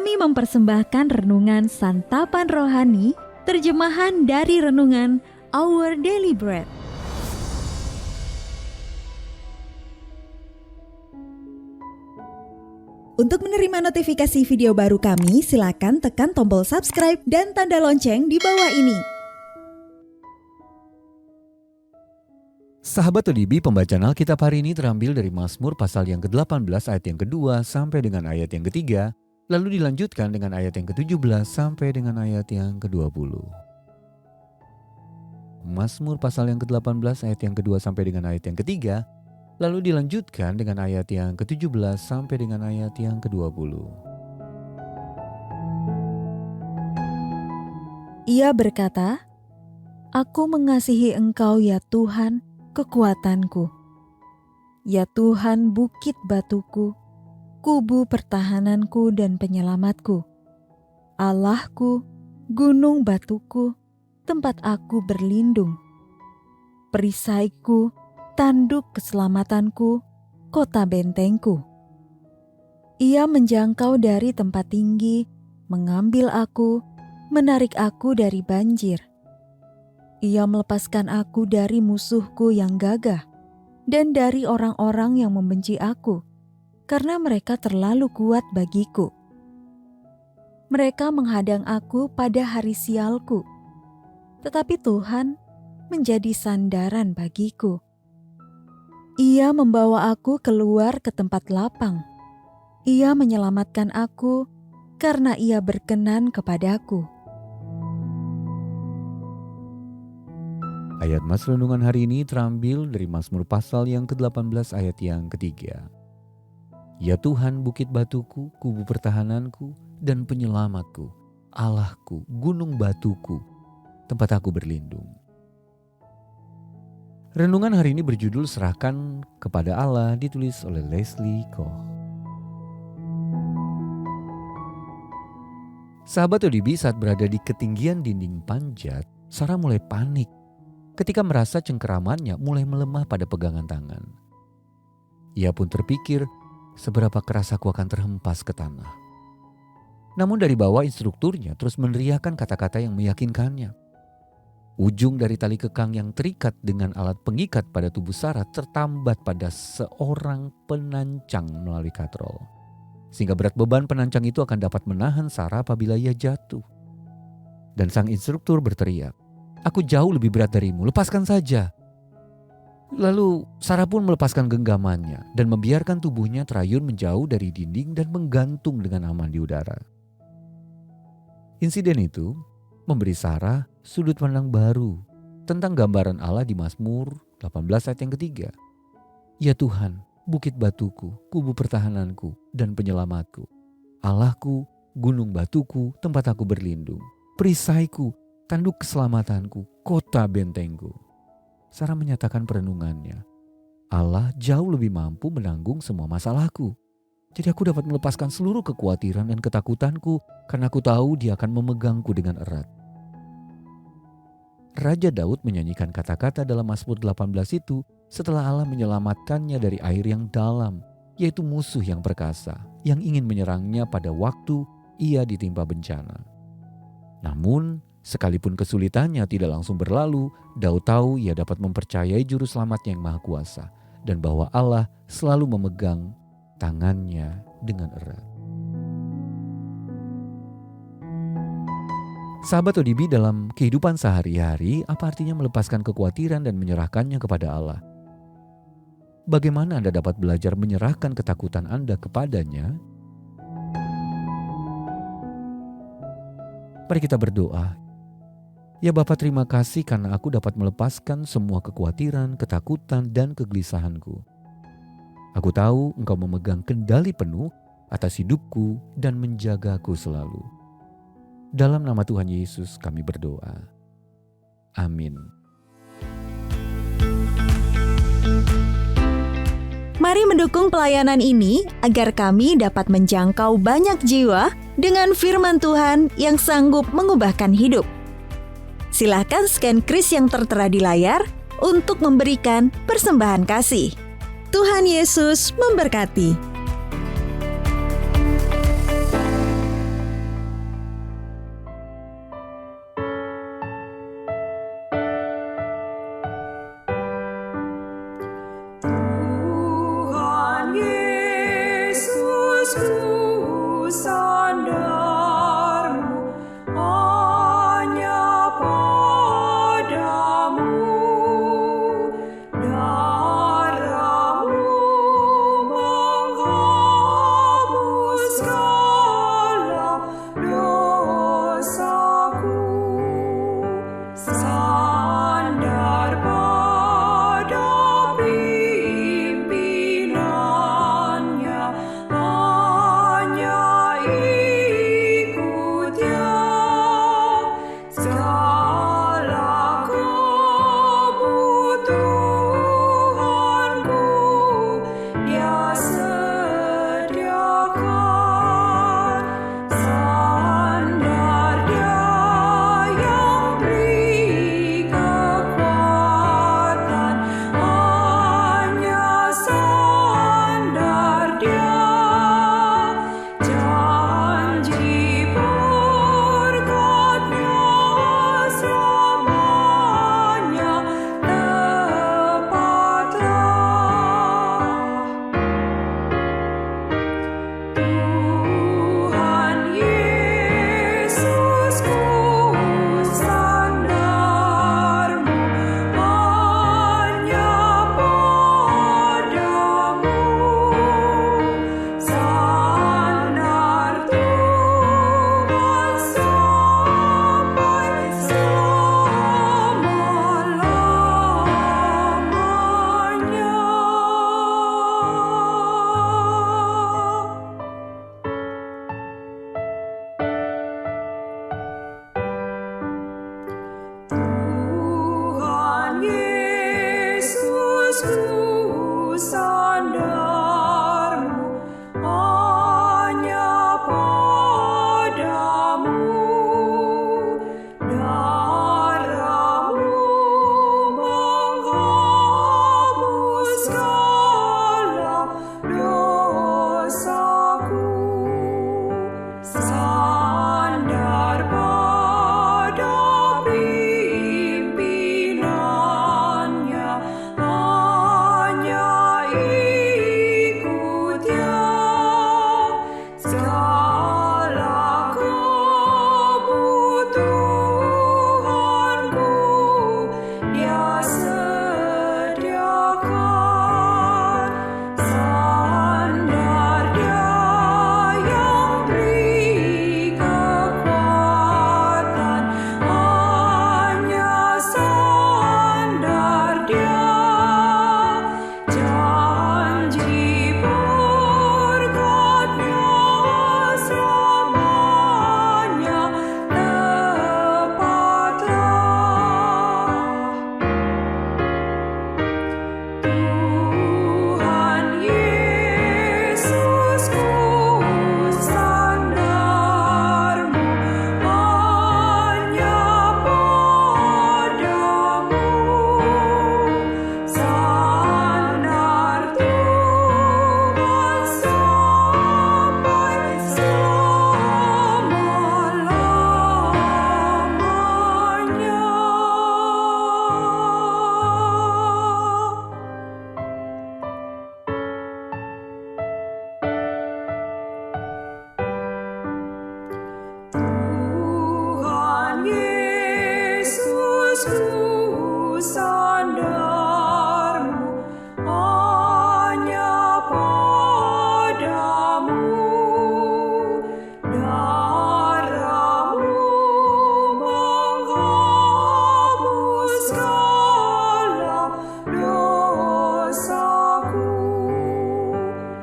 Kami mempersembahkan renungan Santapan Rohani, terjemahan dari renungan Our Daily Bread. Untuk menerima notifikasi video baru kami, silakan tekan tombol subscribe dan tanda lonceng di bawah ini. Sahabat ODB, pembacaan Alkitab hari ini terambil dari Mazmur pasal yang ke-18 ayat yang kedua sampai dengan ayat yang ketiga, lalu dilanjutkan dengan ayat yang ke-17 sampai dengan ayat yang ke-20. Mazmur pasal yang ke-18 ayat yang kedua sampai dengan ayat yang ketiga, lalu dilanjutkan dengan ayat yang ke-17 sampai dengan ayat yang ke-20. Ia berkata, "Aku mengasihi Engkau ya Tuhan, kekuatanku. Ya Tuhan, bukit batuku, kubu pertahananku dan penyelamatku. Allahku, gunung batuku, tempat aku berlindung. Perisaiku, tanduk keselamatanku, kota bentengku. Ia menjangkau dari tempat tinggi, mengambil aku, menarik aku dari banjir. Ia melepaskan aku dari musuhku yang gagah dan dari orang-orang yang membenci aku, karena mereka terlalu kuat bagiku. Mereka menghadang aku pada hari sialku, tetapi Tuhan menjadi sandaran bagiku. Ia membawa aku keluar ke tempat lapang. Ia menyelamatkan aku karena Ia berkenan kepadaku." Ayat mas renungan hari ini terambil dari Mazmur pasal yang ke-18 ayat yang ketiga. Ya Tuhan, bukit batuku, kubu pertahananku, dan penyelamatku, Allahku, gunung batuku, tempat aku berlindung. Renungan hari ini berjudul Serahkan kepada Allah, ditulis oleh Leslie Koch. Sahabat ODB, saat berada di ketinggian dinding panjat, Sarah mulai panik ketika merasa cengkeramannya mulai melemah pada pegangan tangan. Ia pun terpikir, seberapa keras aku akan terhempas ke tanah. Namun dari bawah instrukturnya terus meneriakkan kata-kata yang meyakinkannya. Ujung dari tali kekang yang terikat dengan alat pengikat pada tubuh Sarah tertambat pada seorang penancang melalui katrol. Sehingga berat beban penancang itu akan dapat menahan Sarah apabila ia jatuh. Dan sang instruktur berteriak, "Aku jauh lebih berat darimu, lepaskan saja." Lalu Sarah pun melepaskan genggamannya dan membiarkan tubuhnya terayun menjauh dari dinding dan menggantung dengan aman di udara. Insiden itu memberi Sarah sudut pandang baru tentang gambaran Allah di Mazmur 18 ayat yang ketiga. Ya Tuhan, bukit batuku, kubu pertahananku, dan penyelamatku. Allahku, gunung batuku, tempat aku berlindung. Perisaiku, tanduk keselamatanku, kota bentengku. Sarah menyatakan perenungannya, Allah jauh lebih mampu menanggung semua masalahku. Jadi aku dapat melepaskan seluruh kekhawatiran dan ketakutanku karena aku tahu Dia akan memegangku dengan erat. Raja Daud menyanyikan kata-kata dalam Mazmur 18 itu setelah Allah menyelamatkannya dari air yang dalam, yaitu musuh yang perkasa yang ingin menyerangnya pada waktu ia ditimpa bencana. Namun, sekalipun kesulitannya tidak langsung berlalu, Daud tahu ia dapat mempercayai juru selamatnya yang maha kuasa dan bahwa Allah selalu memegang tangannya dengan erat. Sahabat ODB, dalam kehidupan sehari-hari, apa artinya melepaskan kekhawatiran dan menyerahkannya kepada Allah? Bagaimana Anda dapat belajar menyerahkan ketakutan Anda kepadanya? Mari kita berdoa. Ya Bapa, terima kasih karena aku dapat melepaskan semua kekhawatiran, ketakutan, dan kegelisahanku. Aku tahu Engkau memegang kendali penuh atas hidupku dan menjagaku selalu. Dalam nama Tuhan Yesus kami berdoa. Amin. Mari mendukung pelayanan ini agar kami dapat menjangkau banyak jiwa dengan firman Tuhan yang sanggup mengubahkan hidup. Silakan scan kris yang tertera di layar untuk memberikan persembahan kasih. Tuhan Yesus memberkati.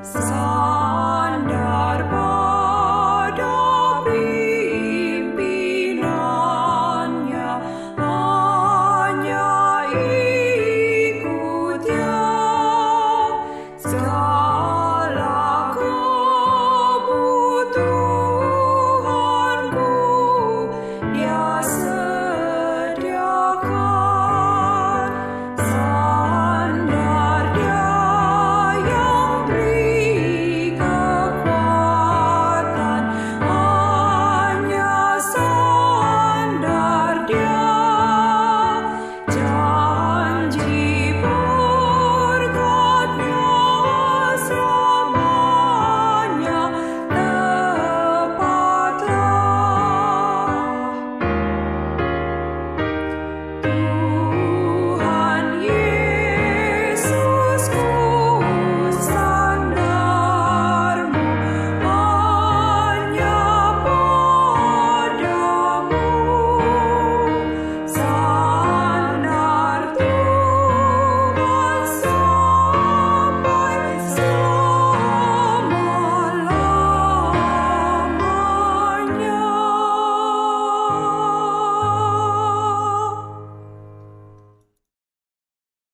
So